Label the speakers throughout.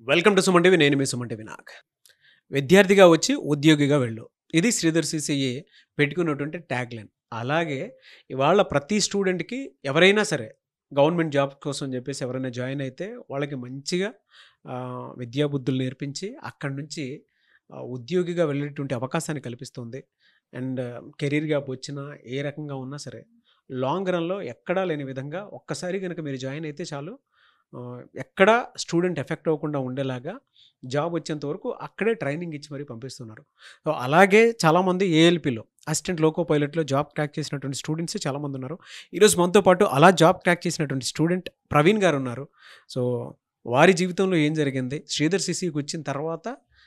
Speaker 1: Welcome to Suman TV. నేను మీ Suman TV Nag. విద్యార్థిగా వచ్చి ఉద్యోగిగా వెళ్ళు. ఇది శ్రీధర్ సిసిఏ పెట్టుకున్నటువంటి ట్యాగ్ లైన్. అలాగే ఇవాళ ప్రతి స్టూడెంట్‌కి ఎవరైనా సరే గవర్నమెంట్ జాబ్ కోసం చెప్పేసి ఎవరైనా జాయిన్ అయితే వాళ్ళకి మంచిగా విద్యా బుద్ధులు నేర్పించి అక్కడి నుంచి ఉద్యోగిగా వెళ్ళేటువంటి అవకాశాన్ని కల్పిస్తుంది. అండ్ కెరీర్ గ్యాప్ వచ్చినా ఏ రకంగా ఉన్నా సరే లాంగ్ రన్‌లో ఎక్కడా లేని విధంగా ఒక్కసారి గనుక మీరు జాయిన్ అయితే చాలు ఎక్కడ స్టూడెంట్ ఎఫెక్ట్ అవ్వకుండా ఉండేలాగా జాబ్ వచ్చేంత వరకు అక్కడే ట్రైనింగ్ ఇచ్చి మరీ పంపిస్తున్నారు. సో అలాగే చాలామంది ఏఎల్పిలో అసిస్టెంట్ లోకో పైలట్‌లో జాబ్ క్రాక్ చేసినటువంటి స్టూడెంట్స్ చాలామంది ఉన్నారు. ఈరోజు మనతో పాటు అలా జాబ్ క్రాక్ చేసినటువంటి స్టూడెంట్ ప్రవీణ్ గారు ఉన్నారు. సో వారి జీవితంలో ఏం జరిగింది, శ్రీధర్ సిసికి వచ్చిన తర్వాత,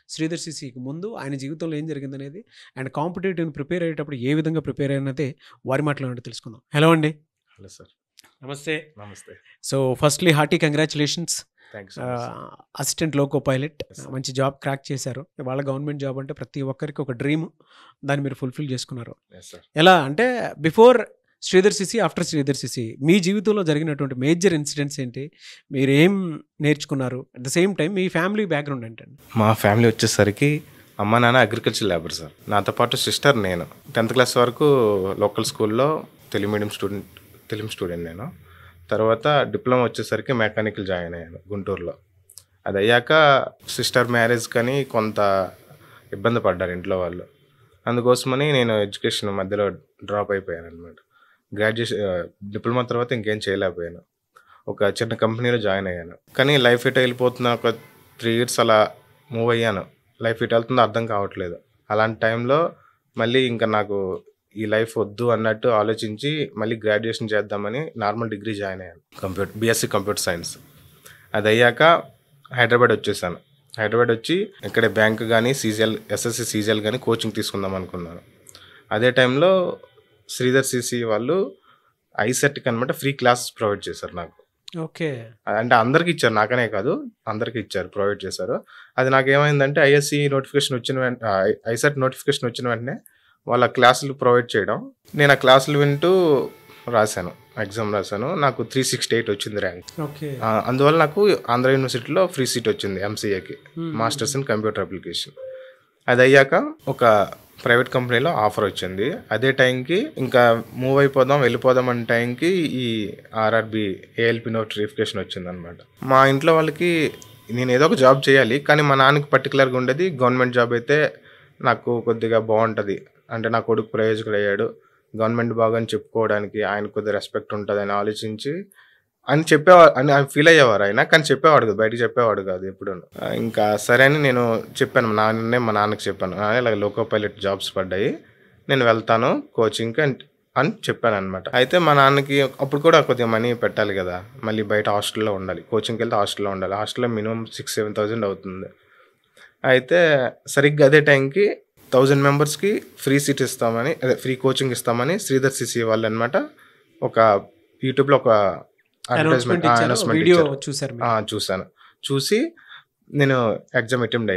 Speaker 1: శ్రీధర్ సిసికి ముందు ఆయన జీవితంలో ఏం జరిగిందనేది అండ్ కాంపిటేటివ్‌ని ప్రిపేర్ అయ్యేటప్పుడు ఏ విధంగా ప్రిపేర్ అయ్యారనేది వారి మాటలో తెలుసుకుందాం. హలో అండి.
Speaker 2: Hello sir.
Speaker 1: నమస్తే.
Speaker 2: నమస్తే.
Speaker 1: So firstly hearty congratulations.
Speaker 2: Thanks so much sir.
Speaker 1: Assistant loco pilot
Speaker 2: Yes, sir.
Speaker 1: మంచి జాబ్ క్రాక్ చేశారు. వాళ్ళ గవర్నమెంట్ జాబ్ అంటే ప్రతి ఒక్కరికి ఒక డ్రీమ్. దాన్ని మీరు ఫుల్ఫిల్ చేసుకున్నారు.
Speaker 2: Yes, sir.
Speaker 1: ఎలా అంటే before Sridhar CC, after Sridhar CC మీ జీవితంలో జరిగినటువంటి మేజర్ ఇన్సిడెంట్స్ ఏంటి, మీరు ఏం నేర్చుకున్నారు, అట్ ద సేమ్ టైం మీ ఫ్యామిలీ బ్యాక్గ్రౌండ్ ఏంటండి?
Speaker 2: మా ఫ్యామిలీ వచ్చేసరికి అమ్మ నాన్న అగ్రికల్చర్ లేబర్ సార్. నాతో పాటు సిస్టర్, నేను 10th క్లాస్ వరకు లోకల్ స్కూల్లో తెలుగు స్టూడెంట్ నేను. తర్వాత డిప్లొమా వచ్చేసరికి మెకానికల్ జాయిన్ అయ్యాను గుంటూరులో. అది అయ్యాక సిస్టర్ మ్యారేజ్ కానీ కొంత ఇబ్బంది పడ్డారు ఇంట్లో వాళ్ళు. అందుకోసమని నేను ఎడ్యుకేషన్ మధ్యలో డ్రాప్ అయిపోయాను అనమాట. డిప్లొమా తర్వాత ఇంకేం చేయలేకపోయాను. ఒక చిన్న కంపెనీలో జాయిన్ అయ్యాను. కానీ లైఫ్ ఎటు వెళ్ళిపోతున్నా ఒక 3 years అలా మూవ్ అయ్యాను. లైఫ్ ఎటు వెళ్తుందో అర్థం కావట్లేదు. అలాంటి టైంలో మళ్ళీ ఇంకా నాకు ఈ లైఫ్ వద్దు అన్నట్టు ఆలోచించి మళ్ళీ గ్రాడ్యుయేషన్ చేద్దామని నార్మల్ డిగ్రీ జాయిన్ అయ్యాను, బీఎస్సీ కంప్యూటర్ సైన్స్. అది అయ్యాక హైదరాబాద్ వచ్చేసాను. హైదరాబాద్ వచ్చి ఇక్కడే బ్యాంక్ కానీ ఎస్ఎస్సి సీజీఎల్ కానీ కోచింగ్ తీసుకుందాం అనుకున్నాను. అదే టైంలో శ్రీధర్ సిసి వాళ్ళు ఐసెట్కి అనమాట ఫ్రీ క్లాస్ ప్రొవైడ్ చేశారు నాకు.
Speaker 1: ఓకే.
Speaker 2: అంటే అందరికి ఇచ్చారు, నాకనే కాదు అందరికి ఇచ్చారు, ప్రొవైడ్ చేశారు. అది నాకు ఏమైందంటే ఐఎస్సి నోటిఫికేషన్ ఐసెట్ నోటిఫికేషన్ వచ్చిన వెంటనే వాళ్ళ క్లాసులు ప్రొవైడ్ చేయడం, నేను ఆ క్లాసులు వింటూ రాశాను, ఎగ్జామ్ రాశాను. నాకు 368 వచ్చింది ర్యాంక్.
Speaker 1: ఓకే.
Speaker 2: అందువల్ల నాకు ఆంధ్ర యూనివర్సిటీలో ఫ్రీ సీట్ వచ్చింది ఎంసీఏకి, మాస్టర్స్ ఇన్ కంప్యూటర్ అప్లికేషన్. అది అయ్యాక ఒక ప్రైవేట్ కంపెనీలో ఆఫర్ వచ్చింది. అదే టైంకి ఇంకా వెళ్ళిపోదాం అనే టైంకి ఈ ఆర్ఆర్బి ఏఎల్పి నోటిఫికేషన్ వచ్చిందనమాట. మా ఇంట్లో వాళ్ళకి నేను ఏదో ఒక జాబ్ చేయాలి, కానీ మా నాన్నకి పర్టికులర్గా ఉండేది గవర్నమెంట్ జాబ్ అయితే నాకు కొద్దిగా బాగుంటుంది, అంటే నా కొడుకు ప్రయోజకుడు అయ్యాడు, గవర్నమెంట్ బాగా అని చెప్పుకోవడానికి ఆయన కొద్దిగా రెస్పెక్ట్ ఉంటుంది అని ఆలోచించి అని చెప్పేవాడు, అని ఫీల్ అయ్యేవారు ఆయన. కానీ చెప్పేవాడు కాదు, బయటకు చెప్పేవాడు కాదు ఎప్పుడు. ఇంకా సరే అని నేను చెప్పాను, మా నాన్నకి చెప్పాను, ఇలా లోకో పైలట్ జాబ్స్ పడ్డాయి, నేను వెళ్తాను కోచింగ్కి అని చెప్పాను అనమాట. అయితే మా నాన్నకి అప్పుడు కూడా కొద్దిగా మనీ పెట్టాలి కదా, మళ్ళీ బయట హాస్టల్లో ఉండాలి, కోచింగ్కి వెళ్తే హాస్టల్లో ఉండాలి. హాస్టల్లో మినిమం 6,000-7,000 అవుతుంది. అయితే సరిగ్గా అదే టైంకి 1000 మెంబర్స్కి ఫ్రీ సీట్ ఇస్తామని, అదే ఫ్రీ కోచింగ్ ఇస్తామని శ్రీధర్ సిసి వాళ్ళు అనమాట ఒక యూట్యూబ్లో ఒక
Speaker 1: అనౌన్స్మెంట్
Speaker 2: చూశాను. చూసి నేను ఎగ్జామ్ అటెండ్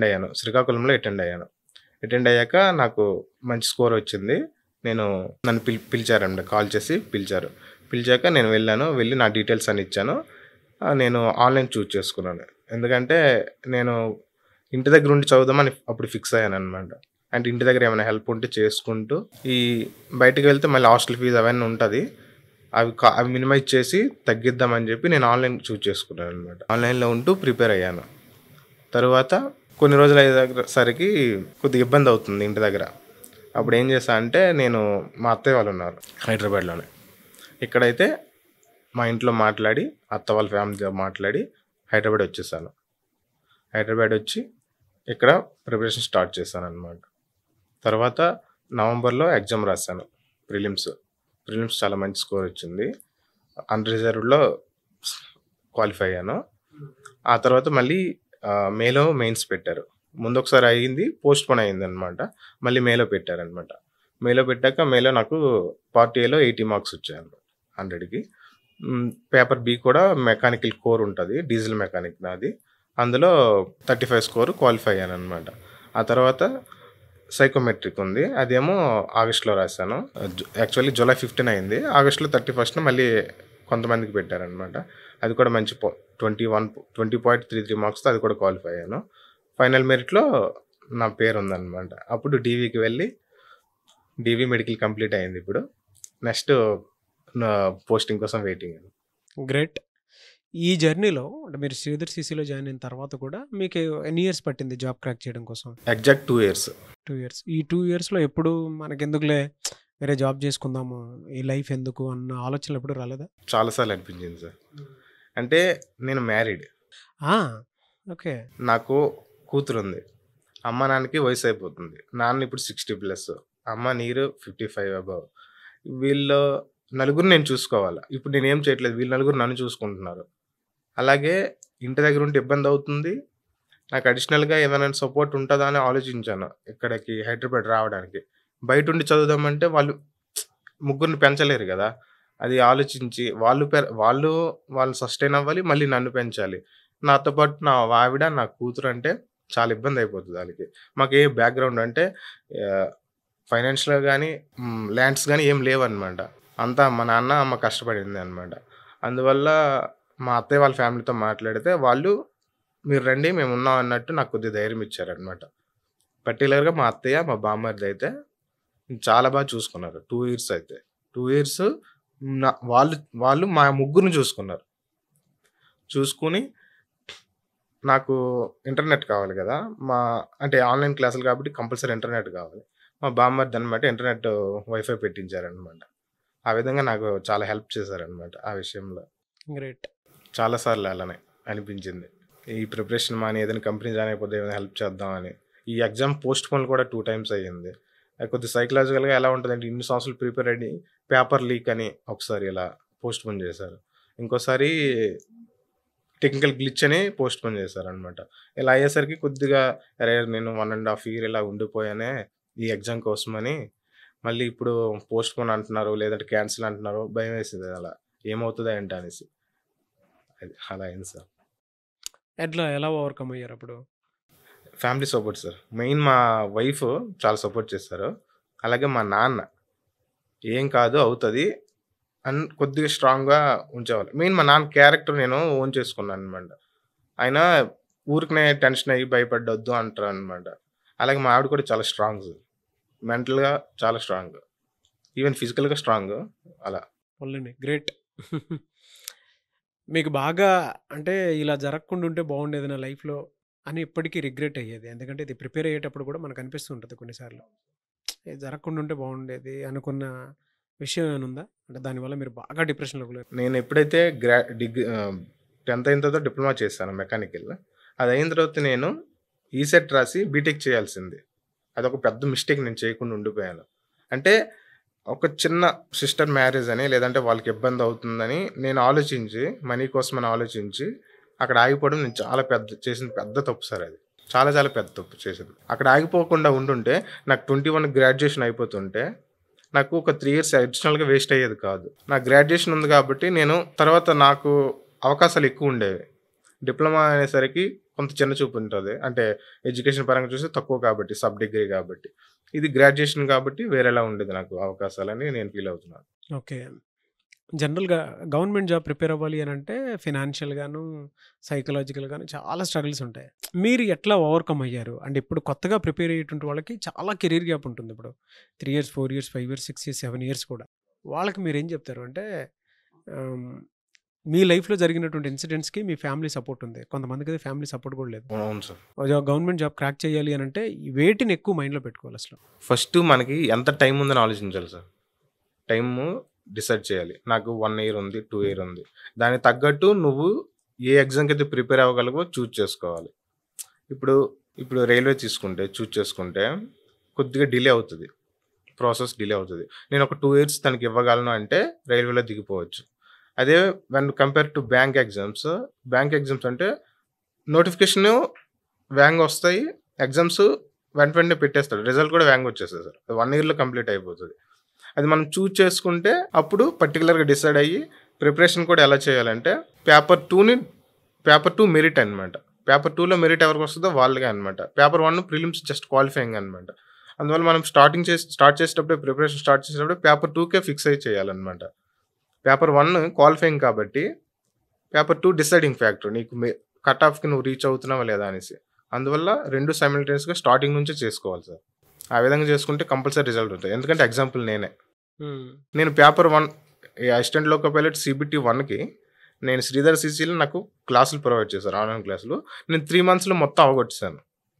Speaker 2: అయ్యాను శ్రీకాకుళంలో అటెండ్ అయ్యాక నాకు మంచి స్కోర్ వచ్చింది. నన్ను పిలిచారండి, కాల్ చేసి పిలిచాక నేను వెళ్ళి నా డీటెయిల్స్ అని ఇచ్చాను. నేను ఆన్లైన్ చూస్ చేసుకున్నాను, ఎందుకంటే నేను ఇంటి దగ్గర ఉండి చదువుదామని అప్పుడు ఫిక్స్ అయ్యాను అనమాట. అంటే ఇంటి దగ్గర ఏమైనా హెల్ప్ ఉంటే చేసుకుంటూ, ఈ బయటకు వెళ్తే మళ్ళీ హాస్టల్ ఫీజు అవన్నీ ఉంటుంది, అవి మినిమైజ్ చేసి తగ్గిద్దామని చెప్పి నేను ఆన్లైన్ చూస్ చేసుకున్నాను అనమాట. ఆన్లైన్లో ఉంటూ ప్రిపేర్ అయ్యాను. తర్వాత కొన్ని రోజులు అయ్యేసరికి కొద్దిగా ఇబ్బంది అవుతుంది ఇంటి దగ్గర. అప్పుడు ఏం చేశా అంటే, నేను మా అత్తయ్య వాళ్ళు ఉన్నారు హైదరాబాద్లోనే, ఇక్కడైతే మా ఇంట్లో మాట్లాడి అత్త వాళ్ళ ఫ్యామిలీతో మాట్లాడి హైదరాబాద్ వచ్చేసాను. హైదరాబాద్ వచ్చి ఇక్కడ ప్రిపరేషన్ స్టార్ట్ చేశాను అనమాట. తర్వాత నవంబర్లో ఎగ్జామ్ రాశాను, ప్రిలిమ్స్ చాలా మంచి స్కోర్ వచ్చింది, అన్రిజర్వ్డ్లో క్వాలిఫై అయ్యాను. ఆ తర్వాత మళ్ళీ మేలో మెయిన్స్ పెట్టారు. ముందు ఒకసారి అయ్యింది, పోస్ట్ పోన్ అయ్యింది అనమాట, మళ్ళీ మేలో పెట్టారనమాట. మేలో పెట్టాక నాకు పార్ట్ ఏలో 80 మార్క్స్ వచ్చాయి అన్నమాట 100కి. పేపర్ బి కూడా మెకానికల్ కోర్ ఉంటుంది, డీజిల్ మెకానిక్ నాది, అందులో 35 స్కోర్ క్వాలిఫై అయ్యాను అనమాట. ఆ తర్వాత సైకోమెట్రిక్ ఉంది, అదేమో ఆగస్టులో రాశాను. యాక్చువల్లీ జూలై 15 అయింది, ఆగస్టులో 31న మళ్ళీ కొంతమందికి పెట్టారనమాట. అది కూడా మంచి 20.33 మార్క్స్‌తో అది కూడా క్వాలిఫై అయ్యాను. ఫైనల్ మెరిట్‌లో నా పేరు ఉందనమాట. అప్పుడు డీవీకి వెళ్ళి డీవీ మెడికల్ కంప్లీట్ అయింది ఇప్పుడు. నెక్స్ట్ నా పోస్టింగ్ కోసం వెయిటింగ్.
Speaker 1: గ్రేట్. ఈ జర్నీలో అంటే మీరు శ్రీధర్ సీసీలో జాయిన్ అయిన తర్వాత కూడా మీకు ఎన్ని ఇయర్స్ పట్టింది జాబ్ క్రాక్ చేయడం కోసం?
Speaker 2: Exact 2 years.
Speaker 1: 2 ఇయర్స్. ఈ 2 ఇయర్స్‌లో ఎప్పుడు మనకెందుకులే వేరే జాబ్ చేసుకుందాము, ఈ లైఫ్ ఎందుకు అన్న ఆలోచనలు ఎప్పుడు రాలేదా?
Speaker 2: చాలా సార్లు అనిపించింది సార్. అంటే నేను మ్యారీడ్.
Speaker 1: ఆ! ఓకే.
Speaker 2: నాకు కూతురుంది. అమ్మ, నాన్నకి వయసు అయిపోతుంది. నాన్న ఇప్పుడు 60+. అమ్మ నీరు 55 అబోవ్. వీళ్ళు నలుగురు నేను చూసుకోవాలా. ఇప్పుడు నేనేం చేయట్లేదు. వీళ్ళు నలుగురు నన్ను చూసుకుంటున్నారు. అలాగే ఇంటి దగ్గర ఉంటే ఇబ్బంది అవుతుంది. నాకు అడిషనల్‌గా ఏమైనా సపోర్ట్ ఉంటదా అని ఆలోచించాను ఇక్కడికి హైదరాబాద్ రావడానికి. బయటుండి చదువుదామంటే వాళ్ళు ముగ్గురిని పెంచలేరు గదా! అది ఆలోచించి వాళ్ళు సస్టైన్ అవ్వాలి. మళ్ళీ నన్ను పెంచాలి. నాతో పాటు నా ఆవిడ, నా కూతురు అంటే చాలా ఇబ్బంది అయిపోతది ఆళ్ళకి. మాకే బ్యాక్‌గ్రౌండ్ అంటే ఫైనాన్షియల్‌గా గానీ, ల్యాండ్స్ గానీ ఏం లేవనమాట. అంతా మా నాన్న, అమ్మ కష్టపడిందే అనమాట. అందువల్ల మా అత్తయ్య వాళ్ళ ఫ్యామిలీతో మాట్లాడితే వాళ్ళు, "మీరు రండి మేమున్నాం" అన్నట్టు నాకు కొద్దిగా ధైర్యం ఇచ్చారనమాట. పర్టిక్యులర్‌గా మా అత్తయ్య, మా బామ్మర్దయితే చాలా బాగా చూసుకున్నారు. 2 ఇయర్స్ అయితే. 2 ఇయర్స్ వాళ్ళు మా ముగ్గురిని చూసుకున్నారు. చూసుకొని నాకు ఇంటర్నెట్ కావాలి గదా! అంటే ఆన్‌లైన్ క్లాసులు కాబట్టి కంపల్సరీ ఇంటర్నెట్ కావాలి. మా బామ్మర్దనమాట ఇంటర్నెట్ వైఫై పెట్టించారనమాట. ఆ విధంగా నాకు చాలా హెల్ప్ చేశారనమాట ఆ విషయంలో.
Speaker 1: గ్రేట్.
Speaker 2: చాలా సార్లు అలానే అనిపించింది. ఈ ప్రిపరేషన్ మాని ఏదైనా కంపెనీ జాయిన్ అయిపోతే ఏమైనా హెల్ప్ చేద్దామని. ఈ ఎగ్జామ్ పోస్ట్‌పోన్ కూడా 2 టైమ్స్ అయ్యింది. అది కొద్దిగా సైకలాజికల్‌గా ఎలా ఉంటదంటే ఇన్ని సంవత్సరాలు ప్రిపేర్ అయ్యి పేపర్ లీక్ అని ఒకసారి ఇలా పోస్ట్‌పోన్ చేశారు. ఇంకోసారి టెక్నికల్ గ్లిచ్ అని పోస్ట్‌పోన్ చేశారనమాట. ఇలా అయ్యేసరికి కొద్దిగా అరే! నేను 1 ½ ఇయర్ ఇలా ఉండిపోయానే ఈ ఎగ్జామ్ కోసమని. మళ్ళీ ఇప్పుడు పోస్ట్‌పోన్ అంటున్నారు. లేదంటే క్యాన్సిల్ అంటున్నారు. భయమేసింది అలా. ఏమవుతదా ఏంటా అనేసి. అది అలా అయింది సార్.
Speaker 1: ఎలా ఓవర్‌కమ్ అయ్యారప్పుడు?
Speaker 2: Family support sir. మెయిన్ మా వైఫ్ చాలా సపోర్ట్ చేశారు. అలాగే మా నాన్న ఏం కాదు అవుతది అని కొద్దిగా స్ట్రాంగ్‌గా ఉంచేవాళ్ళు. మెయిన్ మా నాన్న క్యారెక్టర్ నేను ఓన్ చేసుకున్నాననమాట. ఆయన ఊరికనే టెన్షన్ అయ్యి భయపడొద్దు అంటారనమాట. అలాగే మా ఆవిడ కూడా చాలా స్ట్రాంగ్ సార్. మెంటల్‌గా చాలా స్ట్రాంగ్. ఈవెన్ ఫిజికల్‌గా స్ట్రాంగ్ అలా.
Speaker 1: పోన్లెండి. గ్రేట్. మీకు బాగా అంటే ఇలా జరగకుండా ఉంటే బాగుండేది నా లైఫ్‌లో అని ఇప్పటికీ రిగ్రెట్ అయ్యేది. ఎందుకంటే ఇది ప్రిపేర్ అయ్యేటప్పుడు కూడా మనకు అనిపిస్తూ ఉంటది కొన్నిసార్లు. ఇది జరగకుండా ఉంటే బాగుండేది అనుకున్న విషయం ఏమైనా ఉందా? అంటే దానివల్ల మీరు బాగా డిప్రెషన్‌లోకి వెళ్ళారు.
Speaker 2: నేను ఎప్పుడైతే 10th అయిన తర్వాత డిప్లొమా చేశాను మెకానికల్. అది అయిన తర్వాత నేను ఈసెట్ రాసి బీటెక్ చేయాల్సింది. అదొక పెద్ద మిస్టేక్ నేను చేయకుండా ఉండిపోయాను. అంటే ఒక చిన్న సిస్టర్ మ్యారేజ్ అని లేదంటే వాళ్ళకి ఇబ్బంది అవుతుందని నేను ఆలోచించి, మనీ కోసమని ఆలోచించి అక్కడ ఆగిపోవడం నేను చేసిన పెద్ద తప్పు సార్ అది. చాలా చాలా పెద్ద తప్పు చేసింది. అక్కడ ఆగిపోకుండా ఉండుంటే నాకు 21 గ్రాడ్యుయేషన్ అయిపోతుంటే నాకు ఒక 3 ఇయర్స్ అడిషనల్‌గా వేస్ట్ అయ్యేది కాదు. నా గ్రాడ్యుయేషన్ ఉంది కాబట్టి నేను తర్వాత నాకు అవకాశాలు ఎక్కువ ఉండేవి. డిప్లొమా అనేసరికి కొంత చిన్న చూపు ఉంటది. అంటే ఎడ్యుకేషన్ పరంగా చూస్తే తక్కువ కాబట్టి సబ్ డిగ్రీ కాబట్టి. ఇది గ్రాడ్యుయేషన్ కాబట్టి వేరేలా ఉండేది నాకు అవకాశాలని నేను ఫీల్ అవుతున్నాను.
Speaker 1: ఓకే. జనరల్‌గా గవర్నమెంట్ జాబ్ ప్రిపేర్ అవ్వాలి అనంటే ఫినాన్షియల్‌గాను, సైకలాజికల్‌గాను చాలా స్ట్రగుల్స్ ఉంటాయి. మీరు ఎట్లా ఓవర్‌కమ్ అయ్యారు? అంటే ఇప్పుడు కొత్తగా ప్రిపేర్ అయ్యేటువంటి వాళ్ళకి చాలా కెరీర్ గ్యాప్ ఉంటుంది ఇప్పుడు. 3 years, 4 years, 5 years, 6 years, 7 years కూడా. వాళ్ళకి మీరేం చెప్తారు? అంటే ఆహ్, మీ లైఫ్‌లో జరిగినటువంటి ఇన్సిడెంట్స్‌కి మీ ఫ్యామిలీ సపోర్ట్ ఉంది. కొంతమందికైతే ఫ్యామిలీ సపోర్ట్ కూడా లేదు.
Speaker 2: అవును సార్.
Speaker 1: గవర్నమెంట్ జాబ్ క్రాక్ చేయాలి అనంటే వేటిని ఎక్కువ మైండ్‌లో పెట్టుకోవాలి అసలు?
Speaker 2: ఫస్ట్ మనకి ఎంత టైం ఉందని ఆలోచించాలి సార్. టైము డిసైడ్ చేయాలి. నాకు 1 ఇయర్ ఉంది, 2 ఇయర్ ఉంది. దానికి తగ్గట్టు నువ్వు ఏ ఎగ్జామ్‌కైతే ప్రిపేర్ అవ్వగలవో చూజ్ చేసుకోవాలి. ఇప్పుడు రైల్వే చూజ్ చేసుకుంటే కొద్దిగా డిలే అవుతది. ప్రాసెస్ డిలే అవుతది. నేను ఒక 2 ఇయర్స్ తనకి ఇవ్వగలను అంటే రైల్వేలో దిగిపోవచ్చు. అదే when compare to bank exams అంటే నోటిఫికేషన్ వేగంగా వస్తాయి. ఎగ్జామ్స్ వెంటనే పెట్టేస్తాడు. రిజల్ట్ కూడా వేగంగా వచ్చేస్తది సార్. 1 ఇయర్‌లో కంప్లీట్ అయిపోతది. అది మనం చూజ్ చేసుకుంటే అప్పుడు పర్టిక్యులర్‌గా డిసైడ్ అయ్యి ప్రిపరేషన్ కూడా ఎలా చేయాలంటే పేపర్ 2 మెరిట్ అనమాట. పేపర్ 2లో మెరిట్ ఎవరికి వస్తుందో వాళ్ళకే అనమాట. పేపర్ 1 ప్రిలిమ్స్ జస్ట్ క్వాలిఫైయింగ్ అనమాట. అందువల్ల మనం స్టార్ట్ చేసేటప్పుడే ప్రిపరేషన్ స్టార్ట్ చేసేటప్పుడే పేపర్ 2కే ఫిక్స్ అయ్యి చేయాలన్నమాట. పేపర్ 1 క్వాలిఫైయింగ్ కాబట్టి పేపర్ 2 డిసైడింగ్ ఫ్యాక్టర్. నీకు కట్ ఆఫ్‌కి నువ్వు రీచ్ అవుతున్నావా లేదా అనేసి. అందువల్ల 2 సైమల్టేనియస్‌గా స్టార్టింగ్ నుంచే చేసుకోవాలి సార్. ఆ విధంగా చేసుకుంటే కంపల్సరీ రిజల్ట్ ఉంటుంది. ఎందుకంటే ఎగ్జాంపుల్ నేనే. నేను paper 1 assistant loco pilot CBT 1కి నేను శ్రీధర్ CCలో నాకు క్లాసులు ప్రొవైడ్ చేశారు, ఆన్లైన్ క్లాసులు. నేను 3 మంత్స్‌లో మొత్తం అవగొట్టేసాను.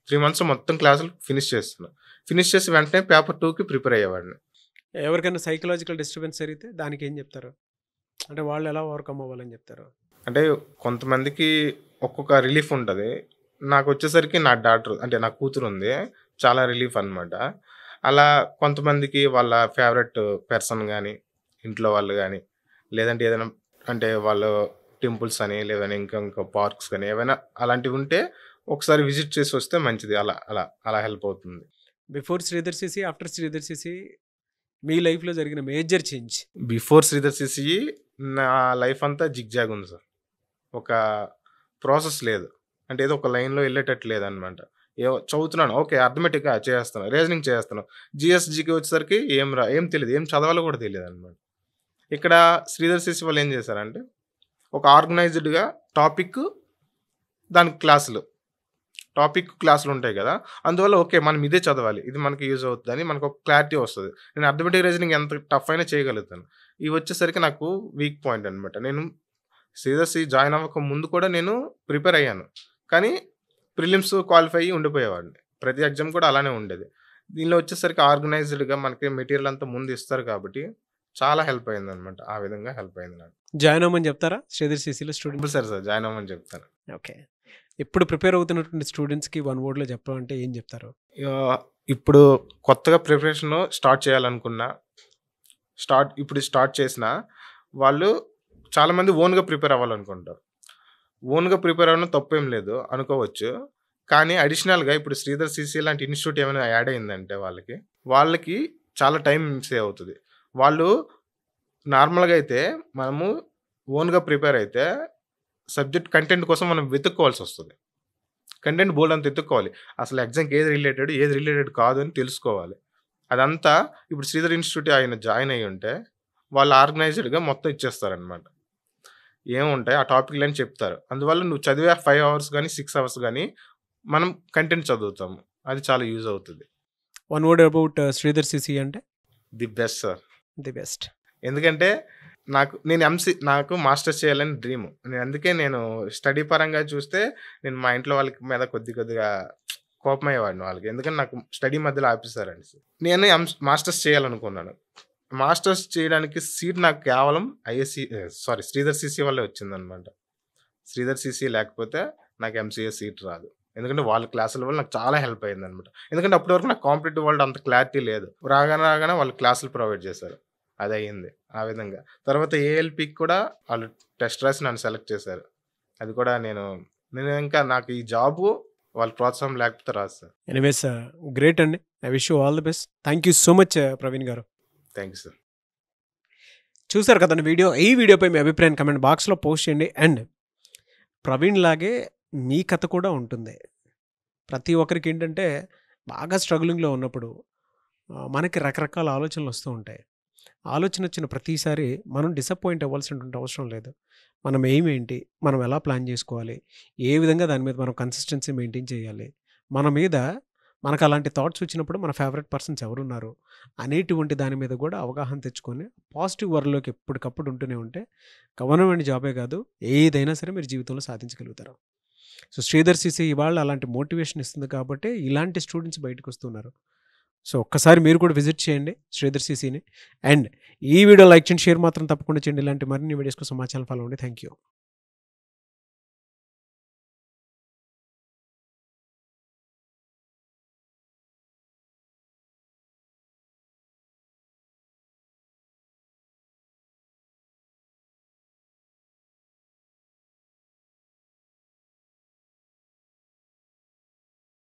Speaker 2: 3 మంత్స్‌లో మొత్తం క్లాసులు ఫినిష్ చేశాను. ఫినిష్ చేసి వెంటనే పేపర్ 2కి ప్రిపేర్ అయ్యేవాడిని.
Speaker 1: ఎవరికైనా సైకలాజికల్ డిస్టర్బెన్స్ జరిగితే దానికి ఏం చెప్తారు? అంటే వాళ్ళు ఎలా ఓవర్కమ్ అవ్వాలని చెప్తారు?
Speaker 2: అంటే కొంతమందికి ఒక్కొక్క రిలీఫ్ ఉంటది. నాకొచ్చేసరికి నా డాటర్ అంటే నా కూతురు ఉంది. చాలా రిలీఫ్ అనమాట. అలా కొంతమందికి వాళ్ళ ఫేవరెట్ పర్సన్ గాని, ఇంట్లో వాళ్ళు గాని, లేదంటే ఏదైనా అంటే వాళ్ళు టెంపుల్స్ అని లేదంటే ఇంకా పార్క్స్ గాని ఏవైనా అలాంటివి ఉంటే ఒకసారి విజిట్ చేసి వస్తే మంచిది. అలా హెల్ప్ అవుతుంది.
Speaker 1: Before Sridhar CC, after Sridhar CC మీ లైఫ్‌లో జరిగిన major change?
Speaker 2: Before Sridhar CC నా లైఫ్ అంతా జిగ్‌జాగ్ ఉంది సార్. ఒక ప్రాసెస్ లేదు. అంటే ఏదో ఒక లైన్‌లో ఎళ్ళేటట్టు లేదనమాట. చదువుతున్నాను. ఓకే. అర్థమెటిక్‌గా చేసేస్తున్నాను. రీజనింగ్ చేసేస్తున్నాను. GS, GK వచ్చేసరికి ఏం తెలీదు. ఏం చదవాలో కూడా తెలీదనమాట. ఇక్కడ శ్రీధర్ CC వాళ్ళు ఏం చేశారంటే ఒక ఆర్గనైజ్డ్‌గా దానికి టాపిక్ క్లాసులు ఉంటాయి కదా! అందువల్ల ఓకే. మనం ఇదే చదవాలి. ఇది మనకి యూజ్ అవుతదని మనకు ఒక క్లారిటీ వస్తది. నేను అర్థమెటిక్ రీజనింగ్ ఎంత టఫ్ అయినా చేయగలుగుతాను. ఇవి వచ్చేసరికి నాకు వీక్ పాయింట్ అనమాట. నేను శ్రీధర్ CC జాయిన్ అవ్వక ముందు కూడా నేను ప్రిపేర్ అయ్యాను. కానీ ప్రిలిమ్స్ క్వాలిఫై అయ్యి ఉండిపోయేవాడిని. ప్రతి ఎగ్జామ్ కూడా అలానే ఉండేది. దీనిలో వచ్చేసరికి ఆర్గనైజ్డ్‌గా మనకి మెటీరియల్ అంతా ముందు ఇస్తారు కాబట్టి చాలా హెల్ప్ అయిందనమాట. ఆ విధంగా హెల్ప్ అయింది నాకు.
Speaker 1: జాయిన్ అవ్వమని చెప్తారా శ్రీధర్ CCలో స్టూడెంట్?
Speaker 2: కంపల్సరీ సార్ జాయిన్ అవ్వమని చెప్తాను.
Speaker 1: ఓకే. ఇప్పుడు ప్రిపేర్ అవుతున్నటువంటి స్టూడెంట్స్‌కి 1 వర్డ్‌లో చెప్పాలంటే ఏం చెప్తారు?
Speaker 2: ఇప్పుడు కొత్తగా ప్రిపరేషన్ స్టార్ట్ చేయాలనుకున్నా, ఇప్పుడు స్టార్ట్ చేసినా వాళ్ళు చాలామంది ఓన్‌గా ప్రిపేర్ అవ్వాలనుకుంటారు. ఓన్‌గా ప్రిపేర్ అవ్వడం తప్పేం లేదు అనుకోవచ్చు. కానీ అడిషనల్‌గా ఇప్పుడు శ్రీధర్ CC లాంటి ఇన్‌స్టిట్యూట్ ఏమైనా యాడ్ అయిందంటే వాళ్ళకి చాలా టైం సేవ్ అవుతది. వాళ్ళు నార్మల్‌గా అయితే మనము ఓన్‌గా ప్రిపేర్ అయితే సబ్జెక్ట్ కంటెంట్ కోసం మనం వెతుక్కోవాల్సొస్తది. కంటెంట్ బోలెడంత వెతుక్కోవాలి. అసలు ఎగ్జామ్‌కి ఏది రిలేటెడ్ కాదు అని తెలుసుకోవాలి. అదంతా ఇప్పుడు శ్రీధర్ ఇన్‌స్టిట్యూట్ ఆయన జాయిన్ అయ్యి ఉంటే వాళ్ళు ఆర్గనైజ్డ్‌గా మొత్తం ఇచ్చేస్తారనమాట. ఏముంటాయి ఆ టాపిక్‌లని చెప్తారు. అందువల్ల నువ్వు చదివే 5 అవర్స్ గాని, 6 అవర్స్ గాని మనం కంటెంట్ చదువుతాము. అది చాలా యూజ్ అవుతది.
Speaker 1: 1 వర్డ్ అబౌట్ శ్రీధర్ CC అంటే?
Speaker 2: The best sir.
Speaker 1: The best.
Speaker 2: ఎందుకంటే నాకు మాస్టర్స్ చేయాలని డ్రీమ్. అందుకే నేను స్టడీ పరంగా చూస్తే నేను మా ఇంట్లో వాళ్ళకి మీద కొద్దిగా కోపమయ్యేవాడిని వాళ్ళకి. ఎందుకంటే నాకు స్టడీ మధ్యలో ఆపేసారండి. నేను మాస్టర్స్ చేయాలనుకున్నాను. మాస్టర్స్ చేయడానికి సీట్ నాకు కేవలం శ్రీధర్ CC వల్లే వచ్చిందనమాట. శ్రీధర్ CC లేకపోతే నాకు MCA సీట్ రాదు. ఎందుకంటే వాళ్ళ క్లాసుల వల్ల నాకు చాలా హెల్ప్ అయిందనమాట. ఎందుకంటే అప్పటి వరకు నాకు కాంపిటేటివ్ వరల్డ్ అంత క్లారిటీ లేదు. రాగానే వాళ్ళు క్లాసులు ప్రొవైడ్ చేశారు. అదయింది. ఆ విధంగా. తర్వాత ALPకి కూడా వాళ్ళు టెస్ట్ రాసి నన్ను సెలెక్ట్ చేశారు. అది కూడా నేను ఇంకా నాకు ఈ జాబు వాళ్ళ ప్రోత్సాహం లేకపోతే రాదు సార్.
Speaker 1: ఎనీవేస్ గ్రేట్ అండి. I wish you all the best. Thank you so much Praveen garu.
Speaker 2: Thank you sir.
Speaker 1: చూసారు కదండి వీడియో. ఈ వీడియోపై మీ అభిప్రాయం కమెంట్ బాక్స్లో పోస్ట్ చేయండి. అండ్ ప్రవీణ్ లాగే మీ కథ కూడా ఉంటుంది. ప్రతి ఒక్కరికి ఏంటంటే బాగా స్ట్రగులింగ్లో ఉన్నప్పుడు మనకి రకరకాల ఆలోచనలు వస్తూ ఉంటాయి. ఆలోచన వచ్చిన ప్రతిసారి మనం డిసప్పాయింట్ అవ్వాల్సినటువంటి అవసరం లేదు. మనం ఎయిమ్ ఏంటి, మనం ఎలా ప్లాన్ చేసుకోవాలి, ఏ విధంగా దాని మీద మనం కన్సిస్టెన్సీ మెయింటైన్ చేయాలి, మనకు అలాంటి థాట్స్ వచ్చినప్పుడు మన ఫేవరెట్ పర్సన్స్ ఎవరున్నారు అనేటువంటి దాని మీద కూడా అవగాహన తెచ్చుకొని పాజిటివ్ వరల్డ్లోకి ఎప్పటికప్పుడు ఉంటూనే ఉంటే గవర్నమెంట్ జాబే కాదు ఏదైనా సరే మీరు జీవితంలో సాధించగలుగుతారు. సో శ్రీధర్ CC ఇవాళ అలాంటి మోటివేషన్ ఇస్తుంది కాబట్టి ఇలాంటి స్టూడెంట్స్ బయటకు వస్తున్నారు. సో ఒక్కసారి మీరు కూడా విజిట్ చేయండి శ్రీధర్ CCని. అండ్ ఈ వీడియో లైక్ చేయండి, షేర్ మాత్రం తప్పకుండా చేయండి. ఇలాంటి మరిన్ని వీడియోస్ కోసం మా ఛానల్ ఫాలో అవ్వండి. Thank you.